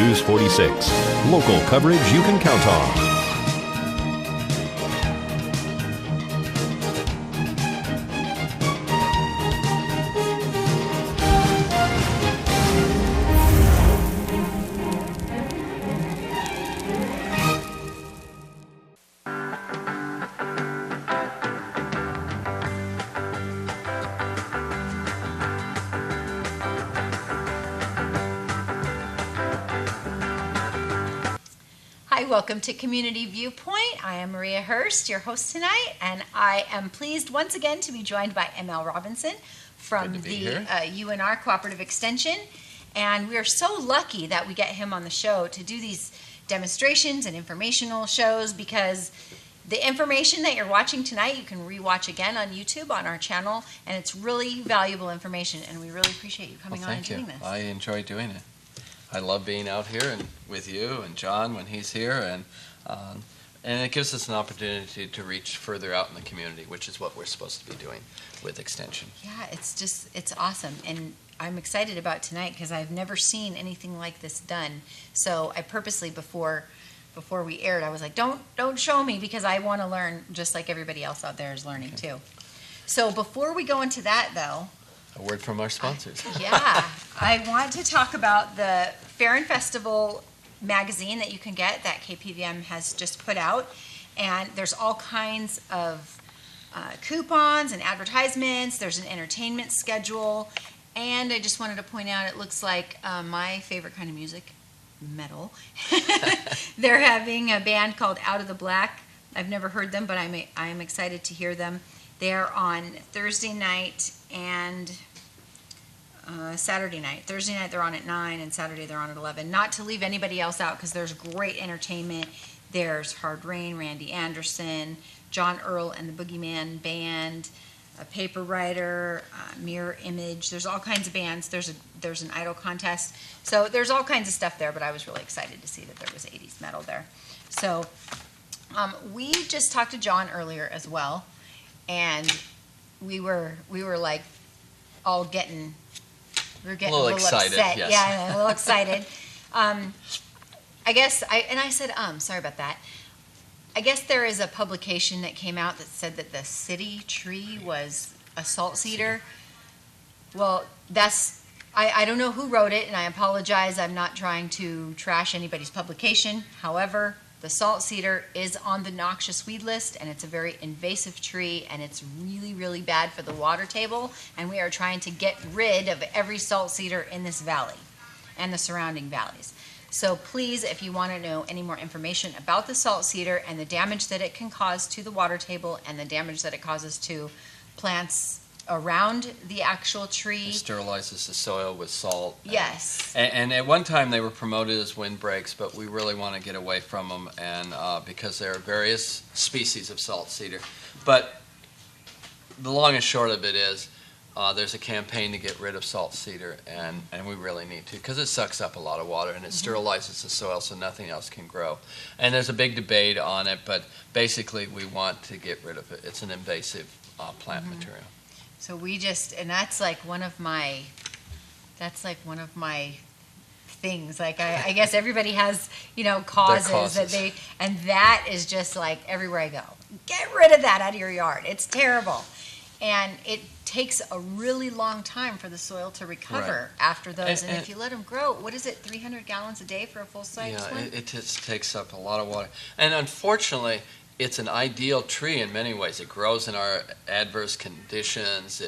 News 46. Local coverage you can count on. Hi, welcome to Community Viewpoint. I am Maria Hurst, your host tonight, and I am pleased once again to be joined by ML Robinson from the UNR Cooperative Extension. And we are so lucky that we get him on the show to do these demonstrations and informational shows, because the information that you're watching tonight, you can rewatch again on YouTube on our channel, and it's really valuable information, and we really appreciate you coming on and doing this. I enjoy doing it. I love being out here and with you and John when he's here, and it gives us an opportunity to reach further out in the community, which is what we're supposed to be doing with Extension. Yeah, it's awesome, and I'm excited about tonight because I've never seen anything like this done. So I purposely, before we aired, I was like, don't show me, because I want to learn just like everybody else out there is learning too. So before we go into that, though, a word from our sponsors. Yeah, I want to talk about the Fair and Festival magazine that you can get that KPVM has just put out. And there's all kinds of coupons and advertisements. There's an entertainment schedule. And I just wanted to point out, it looks like my favorite kind of music, metal. They're having a band called Out of the Black. I've never heard them, but I'm excited to hear them. They're on Thursday night and Saturday night. Thursday night they're on at 9, and Saturday they're on at 11. Not to leave anybody else out, because there's great entertainment. There's Hard Rain, Randy Anderson, John Earl and the Boogeyman Band, a Paper Writer, Mirror Image. There's all kinds of bands. There's an idol contest. So there's all kinds of stuff there, but I was really excited to see that there was 80s metal there. So we just talked to John earlier as well. And we were like all getting a little excited, upset. yes. Yeah, a little excited. I guess I said sorry about that. I guess there is a publication that came out that said that the city tree was a salt cedar. Well, I don't know who wrote it, and I apologize. I'm not trying to trash anybody's publication. However, the salt cedar is on the noxious weed list, and it's a very invasive tree, and it's really, really bad for the water table, and we are trying to get rid of every salt cedar in this valley and the surrounding valleys. So please, if you want to know any more information about the salt cedar and the damage that it can cause to the water table and the damage that it causes to plants around the actual tree. It sterilizes the soil with salt. Yes. And at one time they were promoted as windbreaks, but we really want to get away from them, and because there are various species of salt cedar. But the long and short of it is there's a campaign to get rid of salt cedar, and we really need to, because it sucks up a lot of water and it sterilizes the soil so nothing else can grow. And there's a big debate on it, but basically we want to get rid of it. It's an invasive plant material. So and that's like one of my things. Like I guess everybody has, causes that and that is just like everywhere I go. Get rid of that out of your yard. It's terrible. And it takes a really long time for the soil to recover after those. And if you let them grow, what is it, 300 gallons a day for a full-size one? Yeah, it just takes up a lot of water. And unfortunately, it's an ideal tree in many ways. It grows in our adverse conditions.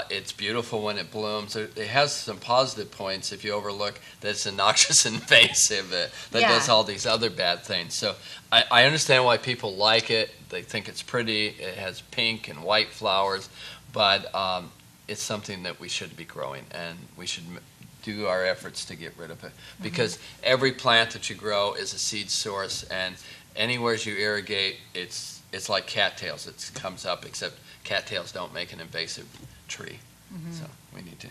It's beautiful when it blooms. It has some positive points if you overlook that it's a noxious invasive that does all these other bad things. So I understand why people like it. They think it's pretty. It has pink and white flowers, but it's something that we should be growing, and we should do our efforts to get rid of it, because every plant that you grow is a seed source, and anywhere you irrigate, it's like cattails. It comes up, except cattails don't make an invasive tree. So we need to.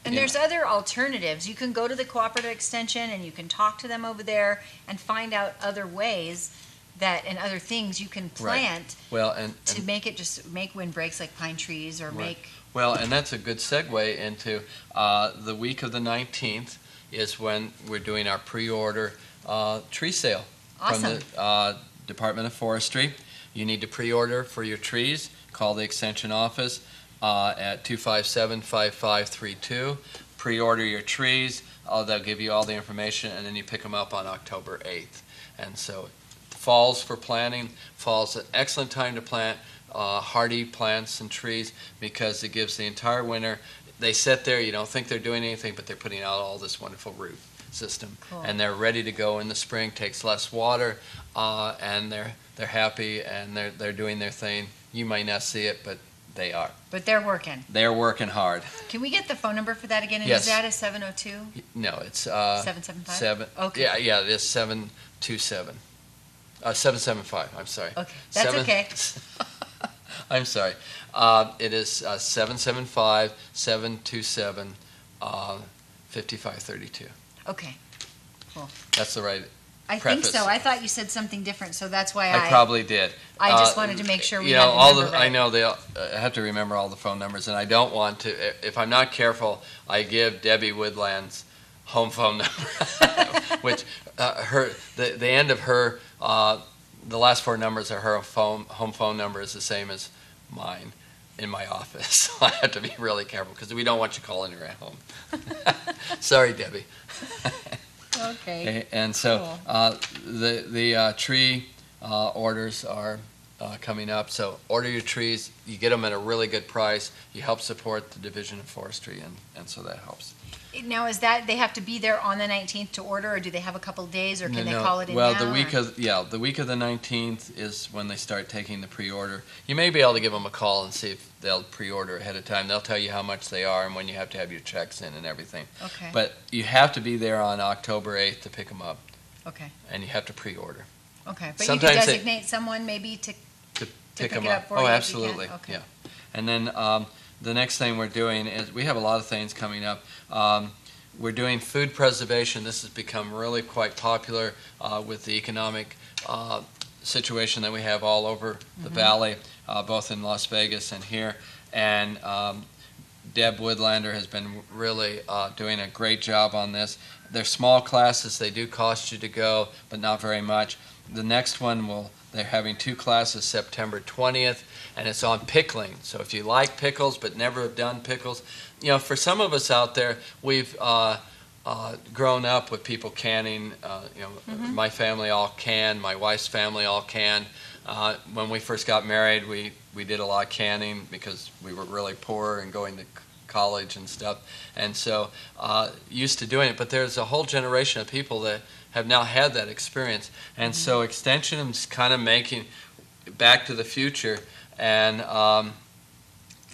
And there's other alternatives. You can go to the Cooperative Extension and you can talk to them over there and find out other ways and other things you can plant to make windbreaks, like pine trees or make. Well, and that's a good segue into the week of the 19th is when we're doing our pre-order tree sale Awesome. from the Department of Forestry. You need to pre-order for your trees. Call the Extension office at 257-5532. Pre-order your trees. They'll give you all the information, and then you pick them up on October 8th. And so fall's for planting. Fall's an excellent time to plant hardy plants and trees because it gives the entire winter. They sit there, you don't think they're doing anything, but they're putting out all this wonderful root system. Cool. And they're ready to go in the spring, takes less water, and they're happy and they're doing their thing. You might not see it, but they are. But they're working. They're working hard. Can we get the phone number for that again? And Yes. Is that a 702? No, it's 775? Okay. Yeah, it is 727. 775. I'm sorry. Okay, that's okay. I'm sorry. It is 775-727-5532. Okay, cool. That's the right. I Preface. think so. I thought you said something different, so that's why I probably did. I just wanted to make sure we you had know, the all number I right. know I have to remember all the phone numbers, and I don't want to. If I'm not careful, I give Debbie Woodland's home phone number, which the end of her the last four numbers of her home phone number is the same as mine in my office. So I have to be really careful because we don't want you calling her at home. Sorry, Debbie. Okay. And so Cool. the tree orders are coming up. So order your trees. You get them at a really good price. You help support the Division of Forestry, and so that helps. Now, is that they have to be there on the 19th to order, or do they have a couple days, or can they call it in well, now? the week of the 19th is when they start taking the pre-order. You may be able to give them a call and see if they'll pre-order ahead of time. They'll tell you how much they are and when you have to have your checks in and everything. Okay. But you have to be there on October 8th to pick them up, Okay. and you have to pre-order. Okay. But Sometimes you they- could designate someone maybe to Pick pick them it up for you Oh, if you absolutely. can? Okay. Yeah. And then the next thing we're doing is we have a lot of things coming up. We're doing food preservation. This has become really quite popular with the economic situation that we have all over the valley, both in Las Vegas and here. And Deb Woodlander has been really doing a great job on this. They're small classes. They do cost you to go, but not very much. The next one they're having 2 classes September 20th, and it's on pickling. So if you like pickles but never have done pickles, you know, for some of us out there, we've grown up with people canning. My family all canned. My wife's family all canned. When we first got married, we did a lot of canning because we were really poor and going to college and stuff, and so used to doing it. But there's a whole generation of people that have now had that experience, and so Extension is kind of making Back to the Future, and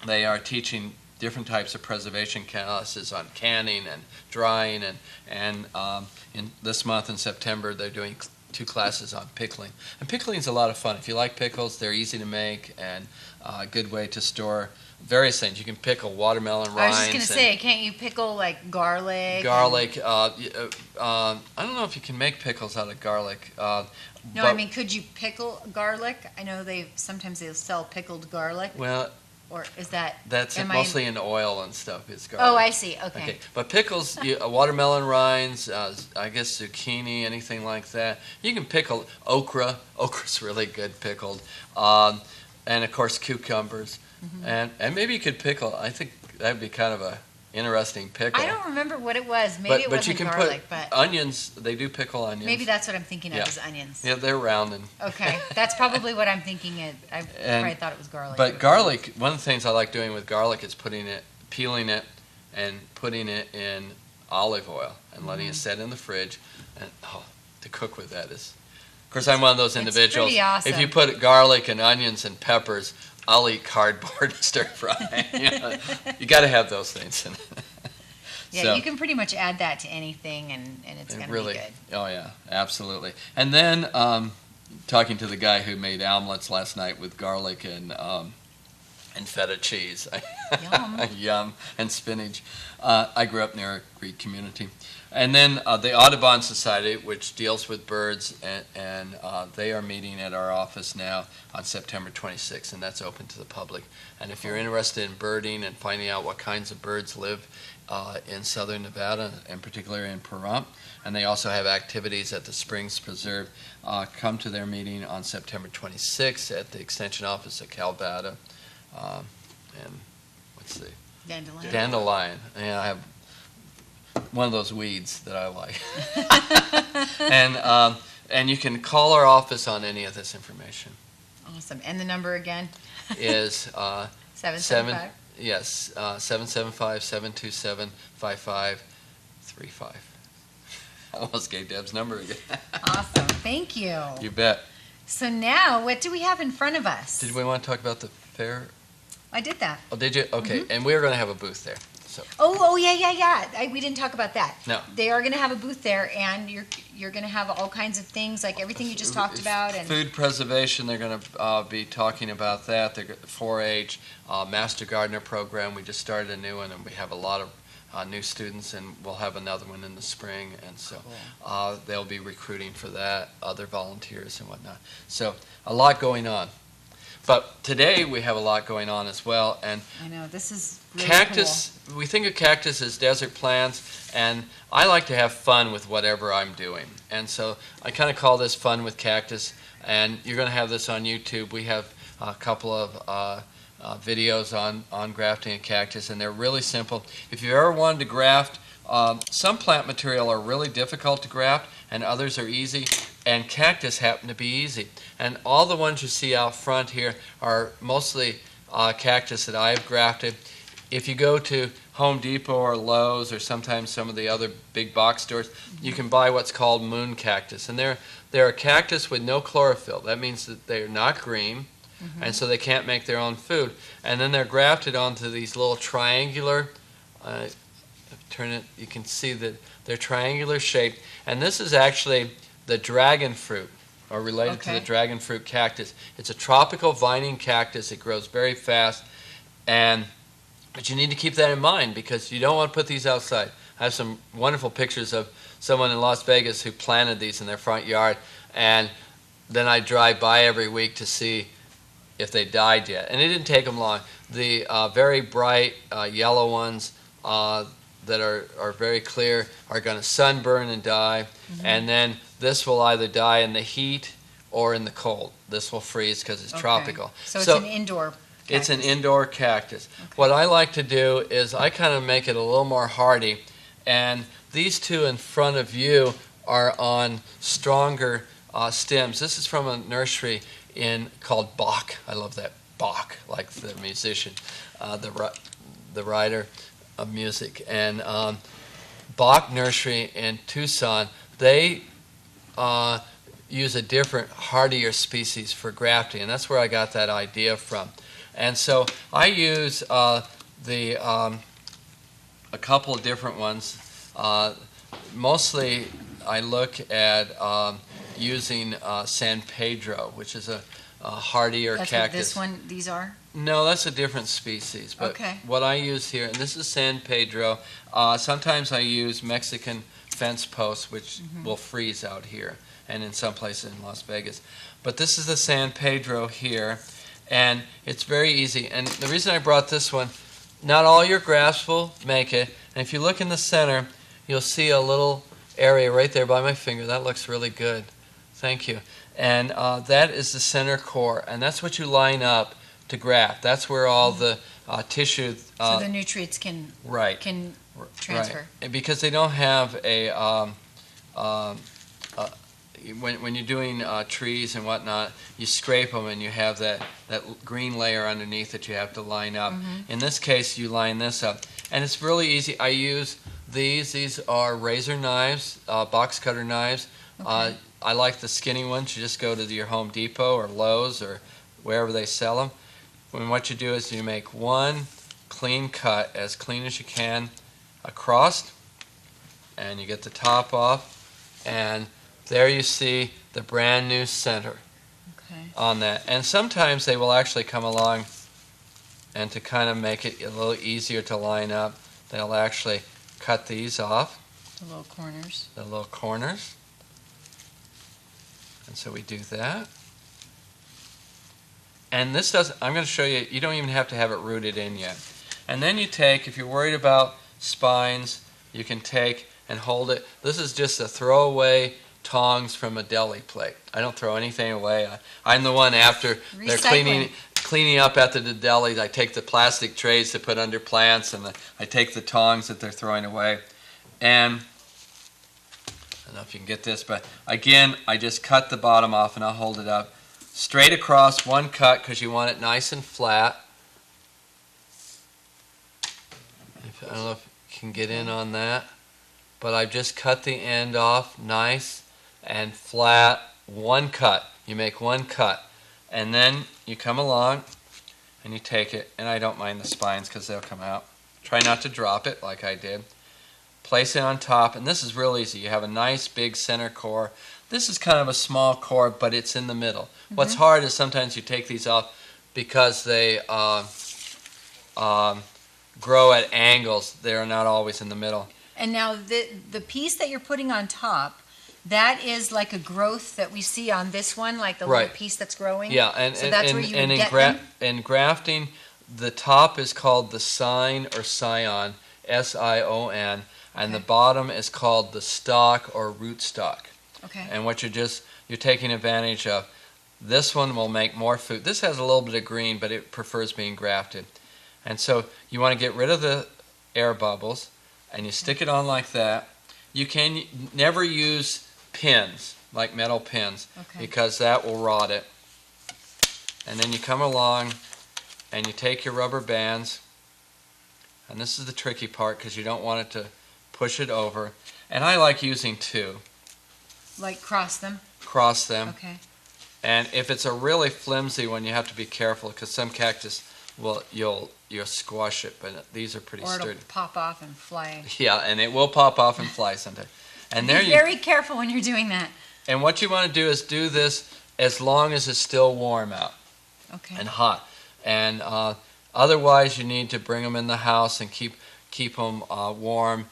they are teaching different types of preservation classes on canning and drying, and in this month in September they're doing 2 classes on pickling. And pickling is a lot of fun. If you like pickles, they're easy to make and a good way to store various things. You can pickle watermelon rinds. I was just going to say, can't you pickle like garlic? Garlic. I don't know if you can make pickles out of garlic. No, I mean, could you pickle garlic? I know sometimes they'll sell pickled garlic. Well, Or is that? that's mostly in oil and stuff. It's garlic. Oh, I see. Okay. But pickles, watermelon rinds, I guess zucchini, anything like that. You can pickle okra. Okra's really good pickled. And of course cucumbers. And maybe you could pickle. I think that'd be kind of a interesting pickle. I don't remember what it was. Maybe it but wasn't you can garlic, put but onions. They do pickle onions. maybe that's what I'm thinking of Yeah. is onions. Yeah, they're round and. Okay, that's probably what I'm thinking. I probably thought it was garlic. But garlic, one of the things I like doing with garlic is peeling it, and putting it in olive oil and letting it set in the fridge, and to cook with that is. Of course, I'm one of those It's individuals. pretty awesome. If you put garlic and onions and peppers, I'll eat cardboard and stir fry. You got to have those things. Yeah, So- you can pretty much add that to anything, and it's going to really, be good. Oh yeah, absolutely. And then talking to the guy who made omelets last night with garlic and feta cheese. Yum. Yum, and spinach. I grew up near a Greek community. And then the Audubon Society, which deals with birds, and they are meeting at our office now on September 26th, and that's open to the public. And if you're interested in birding and finding out what kinds of birds live in southern Nevada, and particularly in Pahrump. And they also have activities at the Springs Preserve. Come to their meeting on September 26th at the Extension Office at Calvada. And what's the Dandelion. Dandelion. Yeah, I have one of those weeds that I like. And you can call our office on any of this information. Awesome. And the number again? Is 775? Yes, 775-727-5535. I almost gave Deb's number again. Awesome. Thank you. You bet. So now, what do we have in front of us? Did we want to talk about the fair? I did that. Oh, did you? Okay. And we're going to have a booth there. So Oh, yeah. We didn't talk about that. No. They are going to have a booth there, and you're going to have all kinds of things, like everything you just talked about. And food preservation, they're going to be talking about that. They're 4-H, Master Gardener program. We just started a new one, and we have a lot of new students, and we'll have another one in the spring. And so they'll be recruiting for that, other volunteers and whatnot. So a lot going on. But today we have a lot going on as well. And I know, this is really cactus, we think of cactus as desert plants, and I like to have fun with whatever I'm doing. And so I kind of call this Fun with Cactus, and you're going to have this on YouTube. We have a couple of videos on grafting a cactus, and they're really simple. If you ever wanted to graft, some plant material are really difficult to graft, and others are easy, and cactus happen to be easy. And all the ones you see out front here are mostly cactus that I've grafted. If you go to Home Depot or Lowe's or sometimes some of the other big box stores, you can buy what's called moon cactus. And they're a cactus with no chlorophyll. That means that they're not green, and so they can't make their own food. And then they're grafted onto these little triangular, turn it, you can see that they're triangular shaped. And this is actually the dragon fruit, or related to the dragon fruit cactus. It's a tropical vining cactus. It grows very fast, but you need to keep that in mind because you don't want to put these outside. I have some wonderful pictures of someone in Las Vegas who planted these in their front yard, and then I drive by every week to see if they died yet. And it didn't take them long. The very bright yellow ones that are very clear are going to sunburn and die, and then this will either die in the heat or in the cold. This will freeze because it's tropical. So it's an indoor cactus. It's an indoor cactus. What I like to do is I kind of make it a little more hardy, and these two in front of you are on stronger stems. This is from a nursery called Bach. I love that, Bach, like the musician, the writer of music. And Bach Nursery in Tucson, they use a different, hardier species for grafting, and that's where I got that idea from. And so I use a couple of different ones. Mostly I look at using San Pedro, which is a hardier That's cactus. What these are? No, that's a different species. But what I use here, and this is San Pedro. Sometimes I use Mexican fence posts, which will freeze out here, and in some places in Las Vegas. But this is the San Pedro here, and it's very easy. And the reason I brought this one, not all your grafts will make it. And if you look in the center, you'll see a little area right there by my finger. That looks really good. Thank you. And that is the center core, and that's what you line up to graft. That's where all the tissue... so the nutrients can transfer. Right. Because they don't have when you're doing trees and whatnot, you scrape them and you have that green layer underneath that you have to line up. In this case, you line this up. And it's really easy. I use these. These are razor knives, box cutter knives. I like the skinny ones. You just go to your Home Depot or Lowe's or wherever they sell them. And what you do is you make one clean cut, as clean as you can, across, and you get the top off, and there you see the brand new center on that. And sometimes they will actually come along, and to kind of make it a little easier to line up, they'll actually cut these off. The little corners. The little corners. And so we do that. And this doesn't, I'm going to show you, you don't even have to have it rooted in yet. And then you take, if you're worried about spines, you can take and hold it. This is just a throwaway tongs from a deli plate. I don't throw anything away. I'm the one after they're cleaning up after the delis. I take the plastic trays to put under plants, and I take the tongs that they're throwing away. And I don't know if you can get this, but again, I just cut the bottom off and I'll hold it up. Straight across, one cut, because you want it nice and flat. I don't know if you can get in on that, but I've just cut the end off nice and flat. One cut. You make one cut. And then you come along and you take it, and I don't mind the spines because they'll come out. Try not to drop it like I did. Place it on top, and this is real easy. You have a nice big center core. This is kind of a small core, but it's in the middle. Mm-hmm. What's hard is sometimes you take these off because they grow at angles. They're not always in the middle. And now the piece that you're putting on top, that is like a growth that we see on this one, like the little piece that's growing? Yeah, and so that's where you would get them? In grafting, the top is called the sign or scion, S-I-O-N, and the bottom is called the stalk or rootstock. Okay. And what you're taking advantage of. This one will make more food. This has a little bit of green, but it prefers being grafted. And so you want to get rid of the air bubbles, and you stick it on like that. You can never use pins, like metal pins, because that will rot it. And then you come along and you take your rubber bands, and this is the tricky part because you don't want it to push it over. And I like using two. Like cross them? Cross them. Okay. And if it's a really flimsy one, you have to be careful because some cactus you'll squash it, but these are pretty sturdy. Or it'll pop off and fly. Yeah, and it will pop off and fly sometimes. And be very careful when you're doing that. And what you want to do is do this as long as it's still warm out and hot. And otherwise, you need to bring them in the house and keep them warm.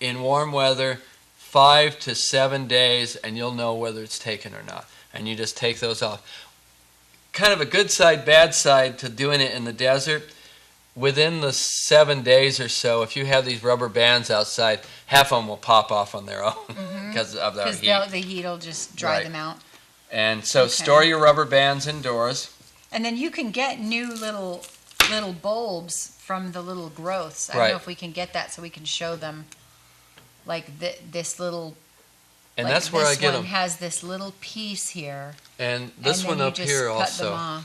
In warm weather, 5 to 7 days, and you'll know whether it's taken or not. And you just take those off. Kind of a good side, bad side to doing it in the desert. Within the 7 days or so, if you have these rubber bands outside, half of them will pop off on their own because of the heat. Because the heat will just dry them out. And so store your rubber bands indoors. And then you can get new little bulbs from the little growths. I don't know if we can get that so we can show them, like this little. And like that's where I get them. This one has this little piece here. And this one up here also.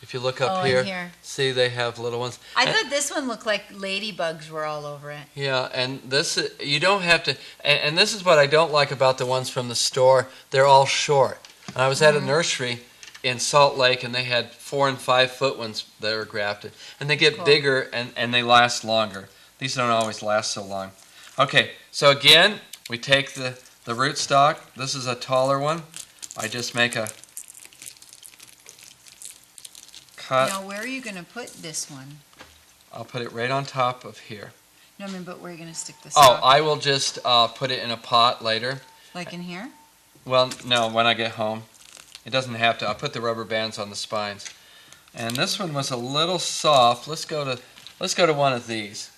If you look up here, see they have little ones. I thought this one looked like ladybugs were all over it. Yeah, and this you don't have to. And this is what I don't like about the ones from the store. They're all short. And I was at a nursery in Salt Lake, and they had 4 and 5 foot ones that are grafted, and they get bigger and they last longer. These don't always last so long. Okay, so again, we take the rootstock. This is a taller one. I just make a cut. Now, where are you going to put this one? I'll put it right on top of here. No, I mean, but where are you going to stick this? Oh, I will just put it in a pot later. Like in here? Well, no, when I get home. It doesn't have to. I'll put the rubber bands on the spines. And this one was a little soft. Let's go to one of these.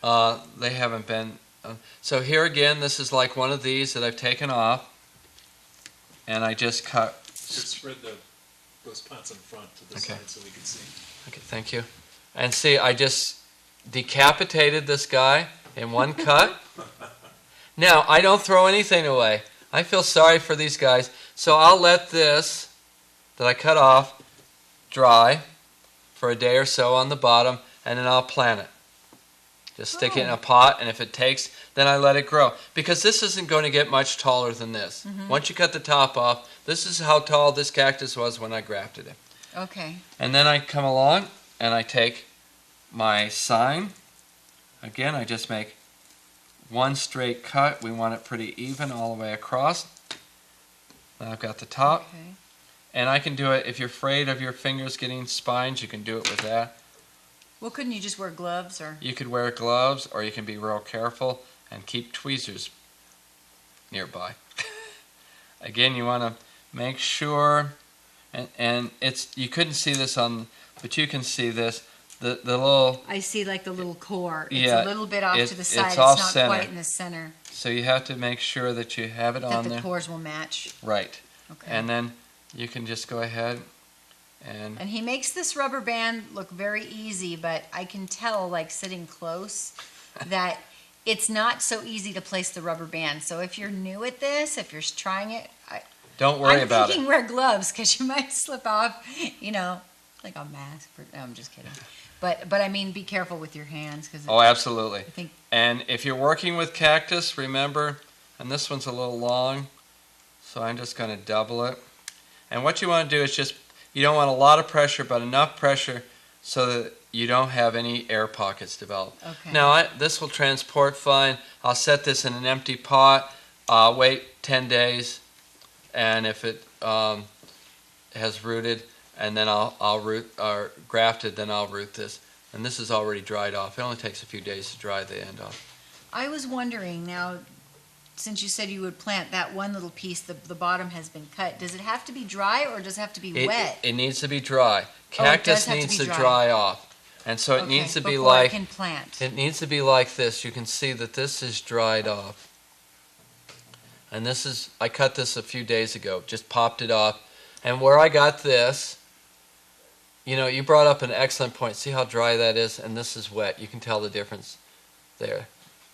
They haven't been. So here again, this is like one of these that I've taken off, and I just cut. Just spread those pots in front to the side so we can see. Okay, thank you. And see, I just decapitated this guy in one cut. Now, I don't throw anything away. I feel sorry for these guys, so I'll let this that I cut off dry for a day or so on the bottom, and then I'll plant it. Just stick it in a pot, and if it takes, then I let it grow. Because this isn't going to get much taller than this. Once you cut the top off, this is how tall this cactus was when I grafted it. Okay. And then I come along, and I take my sign. Again, I just make one straight cut. We want it pretty even all the way across. Then I've got the top. Okay. And I can do it, if you're afraid of your fingers getting spines, you can do it with that. Well, couldn't you just wear gloves? Or You could wear gloves, or you can be real careful and keep tweezers nearby. Again, you want to make sure, and it's, you couldn't see this on, but you can see this. the little, I see like the little core. It's Yeah, a little bit off to the side. it's It's off not center. quite in the center. so you have to make sure that you have it That on the there. cores will match. Right. Okay. And then you can just go ahead and And he makes this rubber band look very easy, but I can tell, like sitting close, that it's not so easy to place the rubber band. So if you're new at this, if you're trying it, don't worry I'm about thinking it. wear gloves because you might slip off, like a mask. No, I'm just kidding. But I mean, be careful with your hands because Oh, absolutely. I think And if you're working with cactus, remember, and this one's a little long, so I'm just going to double it. And what you want to do is just, you don't want a lot of pressure, but enough pressure so that you don't have any air pockets develop. okay. Now, this will transport fine. I'll set this in an empty pot, wait 10 days, and if it has rooted, and then I'll root, or grafted, then I'll root this. And this is already dried off. It only takes a few days to dry the end off. I was wondering now, since you said you would plant that one little piece, the bottom has been cut. Does it have to be dry or does it have to be wet? It needs to be dry. Oh, it Cactus does have to needs be to dry. dry off. And so it Okay, needs to be before like, it can plant. it needs to be like this. You can see that this is dried off. And this is, I cut this a few days ago, just popped it off. And where I got this, you brought up an excellent point. See how dry that is? And this is wet. You can tell the difference there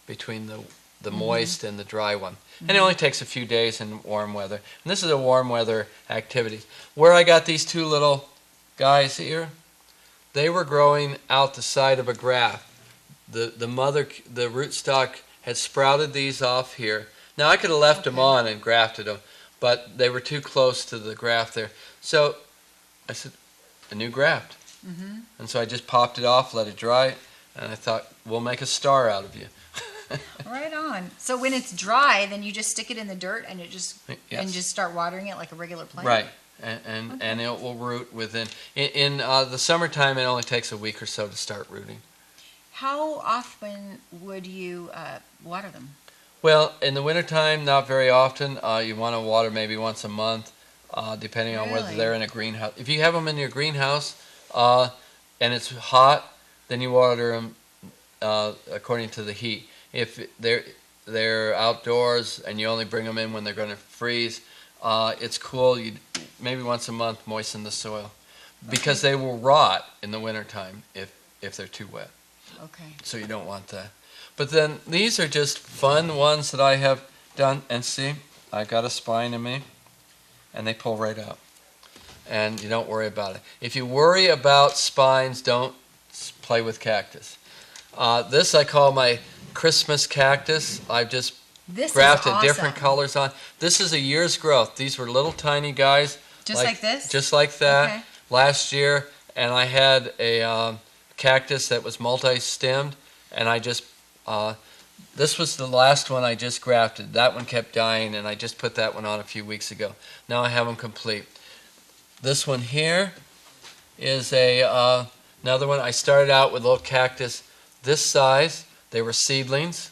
between the moist and the dry one. And it only takes a few days in warm weather. And this is a warm weather activity. Where I got these two little guys here, they were growing out the side of a graft. The rootstock had sprouted these off here. Now I could have left them on and grafted them, but they were too close to the graft there. So I said, a new graft. And so I just popped it off, let it dry, and I thought, we'll make a star out of you. Right on. So when it's dry, then you just stick it in the dirt and and Yes. just start watering it like a regular plant. Right. And it will root within. In the summertime, it only takes a week or so to start rooting. How often would you water them? Well, in the wintertime, not very often. You want to water maybe once a month, depending on whether Really? they're in a greenhouse. If you have them in your greenhouse and it's hot, then you water them according to the heat. If they're outdoors and you only bring them in when they're going to freeze, it's cool. You maybe once a month moisten the soil because they will rot in the wintertime if they're too wet. Okay. So you don't want that. But then these are just fun ones that I have done. And see, I got a spine in me, and they pull right out. And you don't worry about it. If you worry about spines, don't play with cactus. This I call my Christmas cactus. I've just This grafted is awesome. different colors on. This is a year's growth. These were little tiny guys. Just like this? Just like that. Okay. Last year, and I had a cactus that was multi-stemmed, and I just, this was the last one I just grafted. That one kept dying, and I just put that one on a few weeks ago. Now I have them complete. This one here is another one. I started out with a little cactus this size. They were seedlings,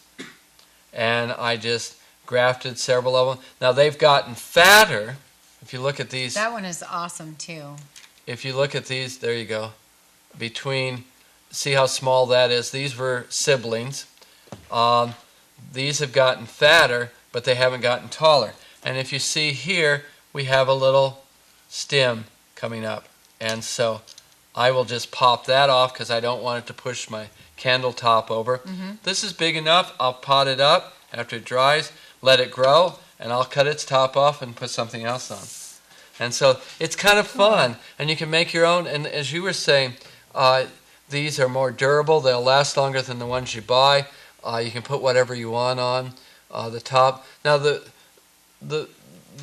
and I just grafted several of them. Now they've gotten fatter. If you look at these, That one is awesome too. if you look at these, there you go. See how small that is? These were siblings. These have gotten fatter, but they haven't gotten taller. And if you see here, we have a little stem coming up. And so I will just pop that off because I don't want it to push my candle top over. This is big enough. I'll pot it up after it dries, let it grow, and I'll cut its top off and put something else on. And so it's kind of fun, and you can make your own. And as you were saying, these are more durable. They'll last longer than the ones you buy. You can put whatever you want on the top. Now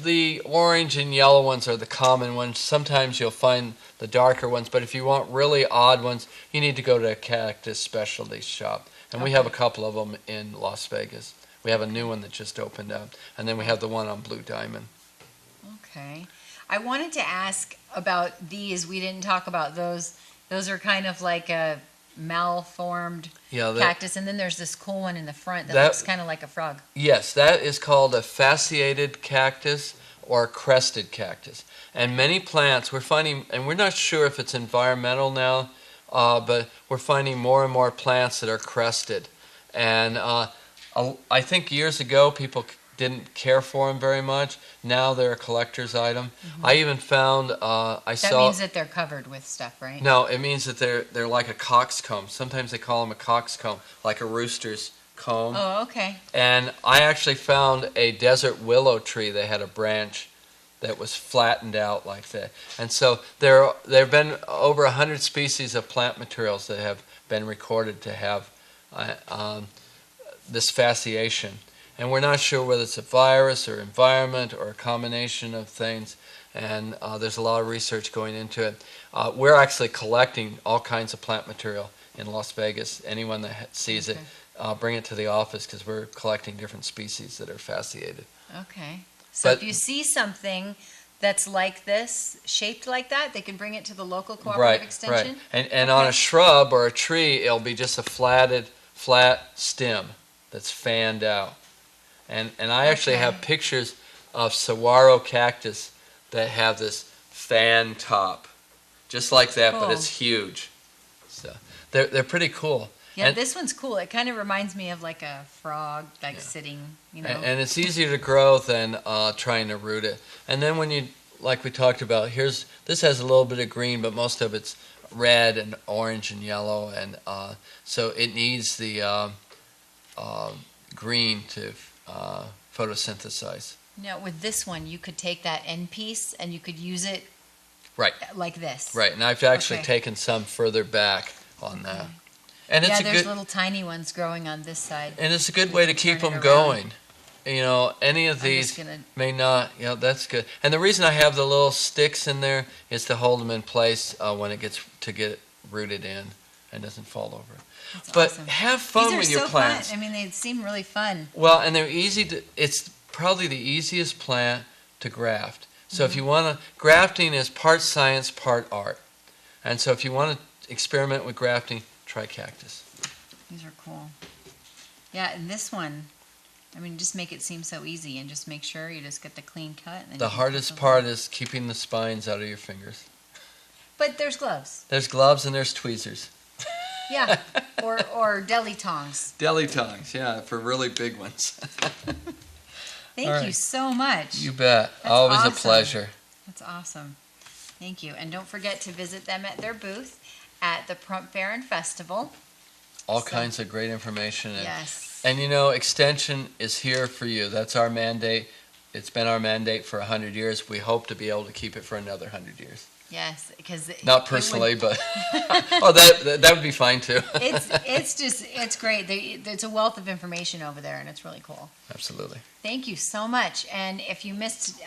the orange and yellow ones are the common ones. Sometimes you'll find the darker ones, but if you want really odd ones, you need to go to a cactus specialty shop. And we have a couple of them in Las Vegas. We have a new one that just opened up, and then we have the one on Blue Diamond. Okay. I wanted to ask about these. We didn't talk about those. Those are kind of like a malformed cactus, and then there's this cool one in the front that looks kind of like a frog. Yes, that is called a fasciated cactus or crested cactus. And many plants, we're finding, and we're not sure if it's environmental now, but we're finding more and more plants that are crested. And I think years ago people didn't care for them very much. Now they're a collector's item. I even found That means that they're covered with stuff, right? No, it means that they're like a coxcomb. Sometimes they call them a coxcomb, like a rooster's comb. Oh, okay. And I actually found a desert willow tree that had a branch that was flattened out like that. And so there have been over 100 species of plant materials that have been recorded to have this fasciation. And we're not sure whether it's a virus or environment or a combination of things. And there's a lot of research going into it. We're actually collecting all kinds of plant material in Las Vegas. Anyone that sees it, bring it to the office because we're collecting different species that are fasciated. Okay. So But- if you see something that's like this, shaped like that, they can bring it to the local cooperative extension? Right. And on a shrub or a tree, it'll be just a flat stem that's fanned out. And I actually have pictures of saguaro cactus that have this fan top, just like that, but it's huge. So they're pretty cool. Yeah, And- this one's cool. It kind of reminds me of like a frog, like sitting, you know. And it's easier to grow than trying to root it. And then when you, like we talked about, this has a little bit of green, but most of it's red and orange and yellow, and so it needs the green to photosynthesize. Now, with this one, you could take that end piece and you could use it Right. like this. Right, and I've actually Okay. taken some further back on that. And Yeah, it's a there's good little tiny ones growing on this side. and it's a good way to keep turn it them around. going. You know, any of I'm these just gonna, may not. Yeah, that's good. And the reason I have the little sticks in there is to hold them in place when it gets rooted in and doesn't fall over. that's But awesome. have fun These are with your so plants. fun. I mean, they seem really fun. Well, and they're easy to. It's probably the easiest plant to graft. So if you want to, grafting is part science, part art. And so if you want to experiment with grafting, try cactus. These are cool. Yeah, and this one, I mean, just make it seem so easy and just make sure you just get the clean cut. And then The you can hardest cut part those. is keeping the spines out of your fingers. But there's gloves. There's gloves and there's tweezers. Yeah, or deli tongs. Deli tongs, yeah, for really big ones. Thank All you right. so much. You bet. That's Always awesome. a pleasure. That's awesome. Thank you. And don't forget to visit them at their booth at the Prump Fair and Festival. All So- kinds of great information. Yes. And you know, Extension is here for you. That's our mandate. It's been our mandate for 100 years. We hope to be able to keep it for another 100 years. Yes, because Not personally, but oh, that would be fine too. it's great. There's a wealth of information over there, and it's really cool. Absolutely. Thank you so much. And if you missed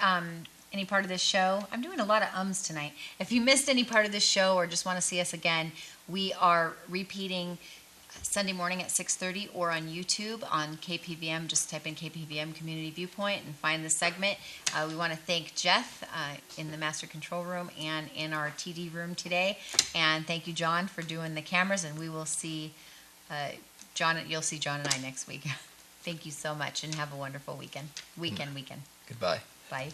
any part of this show, I'm doing a lot of ums tonight. If you missed any part of this show or just want to see us again, we are repeating Sunday morning at 6:30 or on YouTube on KPVM. Just type in KPVM Community Viewpoint and find the segment. We want to thank Jeff in the Master Control Room and in our TD room today. And thank you, John, for doing the cameras. And we will see you'll see John and I next week. Thank you so much and have a wonderful weekend. Weekend. Goodbye. Bye.